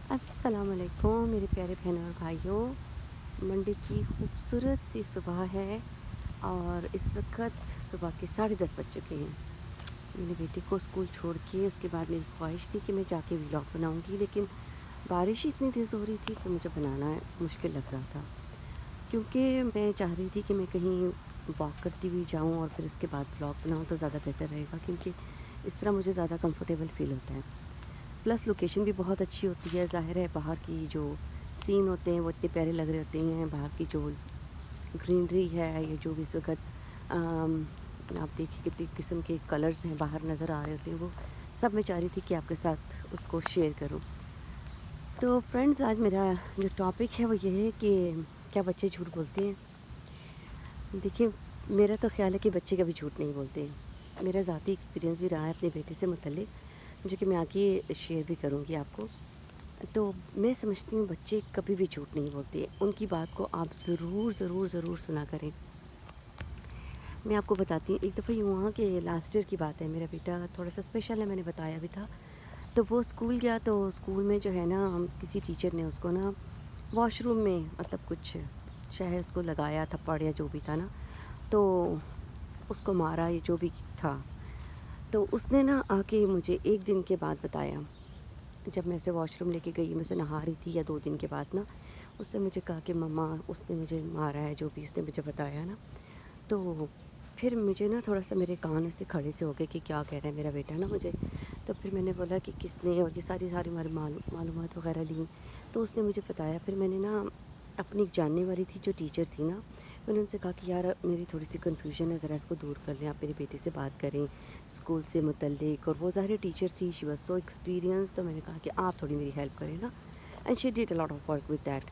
अस्सलाम वालेकुम मेरे प्यारे बहनों और भाइयों। मंडे की खूबसूरत सी सुबह है और इस वक्त सुबह के 10:30 बज चुके हैं। मैंने बेटे को स्कूल छोड़ के उसके बाद मेरी ख्वाहिश थी कि मैं जाके व्लॉग बनाऊंगी, लेकिन बारिश ही इतनी तेज़ हो रही थी कि मुझे बनाना मुश्किल लग रहा था, क्योंकि मैं चाह रही थी कि मैं कहीं वॉक करती हुई जाऊं और फिर उसके बाद व्लॉग बनाऊं तो ज़्यादा बेहतर रहेगा, क्योंकि इस तरह मुझे ज़्यादा कंफर्टेबल फ़ील होता है। प्लस लोकेशन भी बहुत अच्छी होती है। ज़ाहिर है बाहर की जो सीन होते हैं वो इतने प्यारे लग रहे होते हैं, बाहर की जो ग्रीनरी है, ये जो भी इस वक्त अम, आप देखिए कितने किस्म के कलर्स हैं बाहर नज़र आ रहे होते हैं, वो सब मैं चाह रही थी कि आपके साथ उसको शेयर करूं। तो फ्रेंड्स, आज मेरा जो टॉपिक है वो ये है कि क्या बच्चे झूठ बोलते हैं। देखिए, मेरा तो ख्याल है कि बच्चे कभी झूठ नहीं बोलते हैं। मेरा ज़ाती एक्सपीरियंस भी रहा है अपने बेटे से मुतल्लिक, जो कि मैं आगे शेयर भी करूँगी आपको। तो मैं समझती हूँ बच्चे कभी भी झूठ नहीं बोलते, उनकी बात को आप ज़रूर ज़रूर ज़रूर सुना करें। मैं आपको बताती हूँ, एक दफ़ा यूँ हुआ कि लास्ट ईयर की बात है, मेरा बेटा थोड़ा-सा स्पेशल है, मैंने बताया भी था। तो वो स्कूल गया, तो स्कूल में जो है ना, हम किसी टीचर ने उसको ना वॉशरूम में मतलब कुछ शायद उसको लगाया थप्पड़ या जो भी था ना, तो उसको मारा या जो भी था। तो उसने ना आके मुझे 1 दिन के बाद बताया, जब मैं उसे वॉशरूम लेके गई, मैं उसे नहा रही थी या 2 दिन के बाद ना, उसने मुझे कहा कि मम्मा उसने मुझे मारा है, जो भी उसने मुझे बताया ना। तो फिर मुझे ना थोड़ा-सा मेरे कान ऐसे खड़े से हो गए कि क्या कह रहा है मेरा बेटा ना मुझे। तो फिर मैंने बोला कि किसने, और ये सारी सारी मालूमात वग़ैरह ली। तो उसने मुझे बताया। फिर मैंने ना अपनी एक जानने वाली थी जो टीचर थी ना, मैंने उनसे कहा कि यार मेरी थोड़ी-सी कन्फ्यूज़न है, ज़रा इसको दूर कर लें, आप मेरे बेटे से बात करें स्कूल से मुतल्लिक। और वो ज़ाहिर टीचर थी, शी वाज़ सो एक्सपीरियंस्ड, तो मैंने कहा कि आप थोड़ी मेरी हेल्प करें ना, and she did a lot of work with that.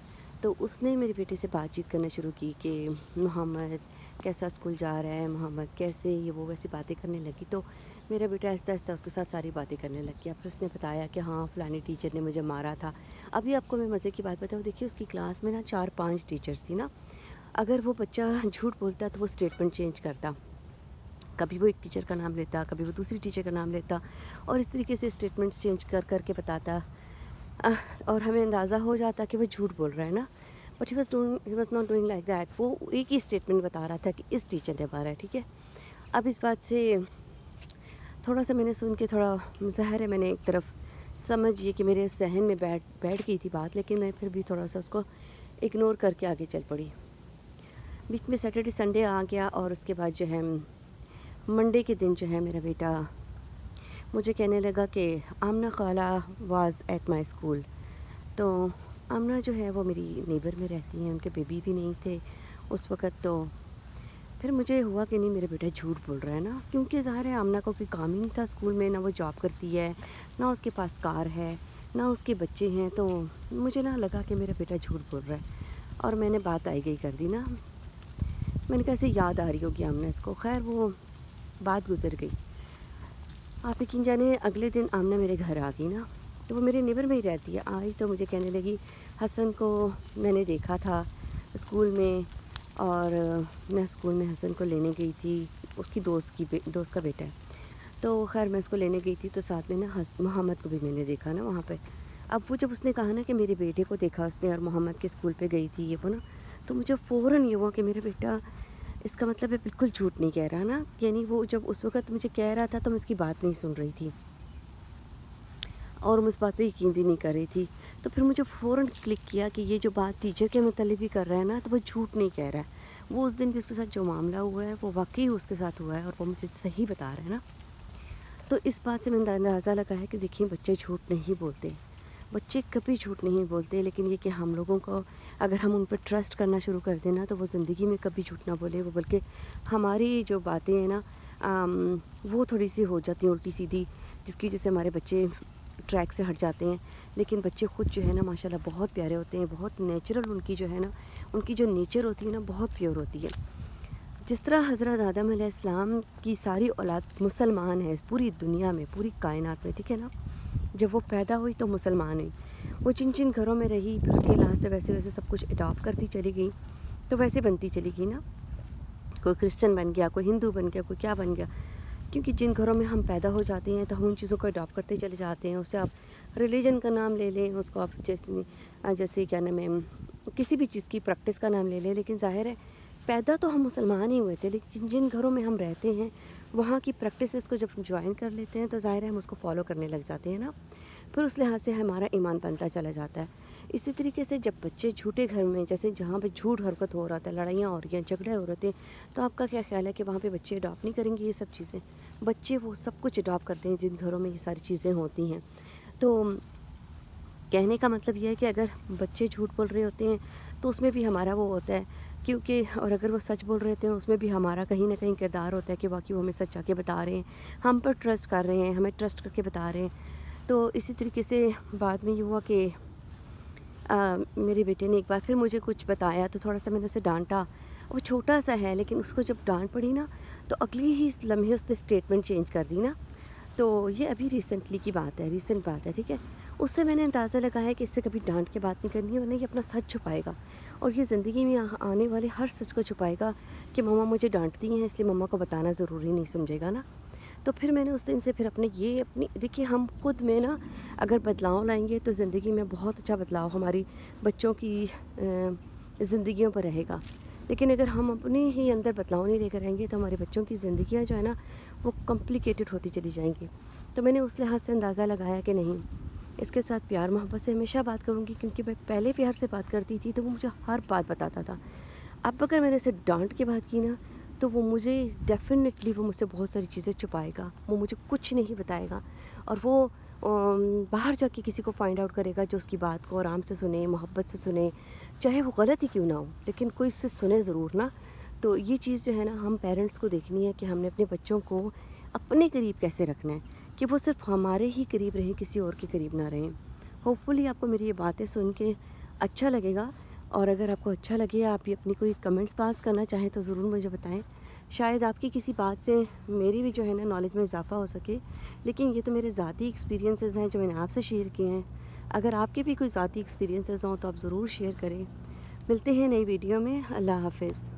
तो उसने मेरे बेटे से बातचीत करना शुरू की कि मोहम्मद कैसा स्कूल जा रहा है, मोहम्मद कैसे, ये वो वैसी बातें करने लगी। तो मेरा बेटा आहिस्ता-आहिस्ता उसके साथ सारी बातें करने लग गया। फिर उसने बताया कि हाँ, फलानी टीचर ने मुझे मारा था। अभी आपको मैं मज़े की बात बताऊँ, देखिए उसकी क्लास में ना 4-5 टीचर्स थी ना, अगर वो बच्चा झूठ बोलता तो वो स्टेटमेंट चेंज करता। कभी वो एक टीचर का नाम लेता, कभी वो दूसरी टीचर का नाम लेता, और इस तरीके से स्टेटमेंट्स चेंज कर के बताता। अह, और हमें अंदाज़ा हो जाता कि वो झूठ बोल रहा है ना। But he was not doing like that. वो एक ही स्टेटमेंट बता रहा था कि इस टीचर ने मारा है, ठीक है। अब इस बात से थोड़ा-सा मैंने सुन के थोड़ा, ज़ाहिर है मैंने एक तरफ समझिए कि मेरे ज़हन में बैठ बैठ गई थी बात, लेकिन मैं फिर भी थोड़ा-सा उसको इग्नोर करके आगे चल पड़ी। बीच में सैटरडे संडे आ गया और उसके बाद जो है मंडे के दिन जो है मेरा बेटा मुझे कहने लगा कि आमना खाला वाज़ एट माय स्कूल। तो आमना जो है वो मेरी नेबर में रहती हैं, उनके बेबी भी नहीं थे उस वक़्त। तो फिर मुझे हुआ कि नहीं, मेरा बेटा झूठ बोल रहा है ना, क्योंकि ज़ाहिर है आमना को कोई काम ही नहीं था स्कूल में, ना वो जॉब करती है, ना उसके पास कार है, ना उसके बच्चे हैं। तो मुझे ना लगा कि मेरा बेटा झूठ बोल रहा है, और मैंने बात आई गई कर दी ना। मैंने कहा ऐसे याद आ रही होगी आमना इसको, खैर वो बात गुजर गई। आप यकीन जानिए, अगले दिन आमना मेरे घर आ गई ना, तो वो मेरे नेबर में ही रहती है। आई तो मुझे कहने लगी, हसन को मैंने देखा था स्कूल में, और मैं स्कूल में हसन को लेने गई थी, उसकी दोस्त का बेटा है। तो ख़ैर मैं उसको लेने गई थी, तो साथ में ना मोहम्मद को भी मैंने देखा ना वहाँ पे। अब वो जब उसने कहा ना कि मेरे बेटे को देखा उसने और मोहम्मद के स्कूल पे गई थी ये वो ना, तो मुझे फ़ौरन ये हुआ कि मेरा बेटा, इसका मतलब है बिल्कुल झूठ नहीं कह रहा ना। यानी वो जब उस वक़्त मुझे कह रहा था तो मैं उसकी बात नहीं सुन रही थी, और मैं उस बात पे यकीन भी नहीं कर रही थी। तो फिर मुझे फ़ौरन क्लिक किया कि ये जो बात टीचर के मतलब भी कर रहा है ना, तो वो झूठ नहीं कह रहा है। वो उस दिन भी उसके साथ जो मामला हुआ है वो वाक़ई उसके साथ हुआ है, और वो मुझे सही बता रहा है ना। तो इस बात से मैंने अंदाज़ा लगाया कि देखिए बच्चे झूठ नहीं बोलते। बच्चे कभी झूठ नहीं बोलते, लेकिन ये कि हम लोगों को, अगर हम उन पर ट्रस्ट करना शुरू कर दें ना, तो वो ज़िंदगी में कभी झूठ ना बोले। वो बल्कि हमारी जो बातें हैं ना, वो थोड़ी-सी हो जाती हैं उल्टी-सीधी, जिसकी वजह से हमारे बच्चे ट्रैक से हट जाते हैं। लेकिन बच्चे खुद जो है ना माशाल्लाह बहुत प्यारे होते हैं, बहुत नेचुरल उनकी जो है ना, उनकी जो नेचर होती है ना बहुत प्योर होती है। जिस तरह हज़रत आदम अलैहिस्सलाम की सारी औलाद मुसलमान है इस पूरी दुनिया में, पूरी कायनात में, ठीक है ना। जब वो पैदा हुई तो मुसलमान हुई, वो जिन जिन घरों में रही, फिर उसके लिहाज से वैसे वैसे सब कुछ अडॉप्ट करती चली गई, तो वैसे बनती चली गई ना। कोई क्रिश्चियन बन गया, कोई हिंदू बन गया, कोई क्या बन गया। क्योंकि जिन घरों में हम पैदा हो जाते हैं तो हम उन चीज़ों को अडॉप्ट करते चले जाते हैं। उससे आप रिलीजन का नाम ले लें, उसको आप जैसे क्या नाम है, किसी भी चीज़ की प्रैक्टिस का नाम ले लें, लेकिन ज़ाहिर है पैदा तो हम मुसलमान ही हुए थे, लेकिन जिन घरों में हम रहते हैं वहाँ की प्रैक्टिसेस को जब हम ज्वाइन कर लेते हैं तो ज़ाहिर है हम उसको फॉलो करने लग जाते हैं ना, फिर उस लिहाज से हमारा ईमान बनता चला जाता है। इसी तरीके से जब बच्चे झूठे घर में, जैसे जहाँ पे झूठ हरकत हो रहा था, लड़ाइयाँ हो रही हैं, झगड़े हो रहे थे, तो आपका क्या ख्याल है कि वहाँ पे बच्चे अडॉप्ट नहीं करेंगे ये सब चीज़ें? बच्चे वो सब कुछ अडॉप्ट करते हैं जिन घरों में ये सारी चीज़ें होती हैं। तो कहने का मतलब ये है कि अगर बच्चे झूठ बोल रहे होते हैं तो उसमें भी हमारा वो होता है, क्योंकि और अगर वो सच बोल रहे होते हैं उसमें भी हमारा कहीं ना कहीं किरदार होता है कि वाकई वो हमें सच आके बता रहे हैं, हम पर ट्रस्ट कर रहे हैं, हमें ट्रस्ट करके बता रहे हैं। तो इसी तरीके से बाद में ये हुआ कि मेरे बेटे ने एक बार फिर मुझे कुछ बताया तो थोड़ा सा मैंने उसे डांटा। वो छोटा सा है लेकिन उसको जब डांट पड़ी ना तो अगले ही लम्हे उसने स्टेटमेंट चेंज कर दी ना। तो ये अभी रिसेंटली की बात है, रीसेंट बात है, ठीक है। उससे मैंने अंदाज़ा लगाया कि इससे कभी डांट के बात नहीं करनी है, वरना ये अपना सच छुपाएगा और ये ज़िंदगी में आने वाले हर सच को छुपाएगा कि मम्मा मुझे डांटती हैं इसलिए मम्मा को बताना ज़रूरी नहीं समझेगा ना। तो फिर मैंने उस दिन से फिर अपनी देखिए, हम खुद में ना अगर बदलाव लाएंगे तो ज़िंदगी में बहुत अच्छा बदलाव हमारी बच्चों की ज़िंदगियों पर रहेगा। लेकिन अगर हम अपने ही अंदर बदलाव नहीं लेकर आएंगे तो हमारे बच्चों की ज़िंदगियाँ जो है ना वो कॉम्प्लिकेटेड होती चली जाएंगी। तो मैंने उस लिहाज से अंदाज़ा लगाया कि नहीं, इसके साथ प्यार मोहब्बत से हमेशा बात करूँगी, क्योंकि मैं पहले प्यार से बात करती थी तो वो मुझे हर बात बताता था। अब अगर मैंने उसे डांट के बात की ना तो वो मुझे डेफ़िनेटली वो मुझसे बहुत सारी चीज़ें छुपाएगा, वो मुझे कुछ नहीं बताएगा और वो बाहर जाके किसी को फाइंड आउट करेगा जो उसकी बात को आराम से सुने, मोहब्बत से सुने, चाहे वो गलत ही क्यों ना हो, लेकिन कोई उससे सुने ज़रूर ना। तो ये चीज़ जो है ना हम पेरेंट्स को देखनी है कि हमने अपने बच्चों को अपने करीब कैसे रखना है कि वो सिर्फ हमारे ही करीब रहें, किसी और के करीब ना रहें। होपफुली आपको मेरी ये बातें सुन के अच्छा लगेगा, और अगर आपको अच्छा लगे, आप भी अपनी कोई कमेंट्स पास करना चाहें तो ज़रूर मुझे बताएं। शायद आपकी किसी बात से मेरी भी जो है ना नॉलेज में इजाफ़ा हो सके। लेकिन ये तो मेरे ज़ाती एक्सपीरियंसेस हैं जो मैंने आपसे शेयर किए हैं। अगर आपके भी कोई ज़ाती एक्सपीरियंसेस हों तो आप ज़रूर शेयर करें। मिलते हैं नई वीडियो में। अल्लाह हाफ़िज़।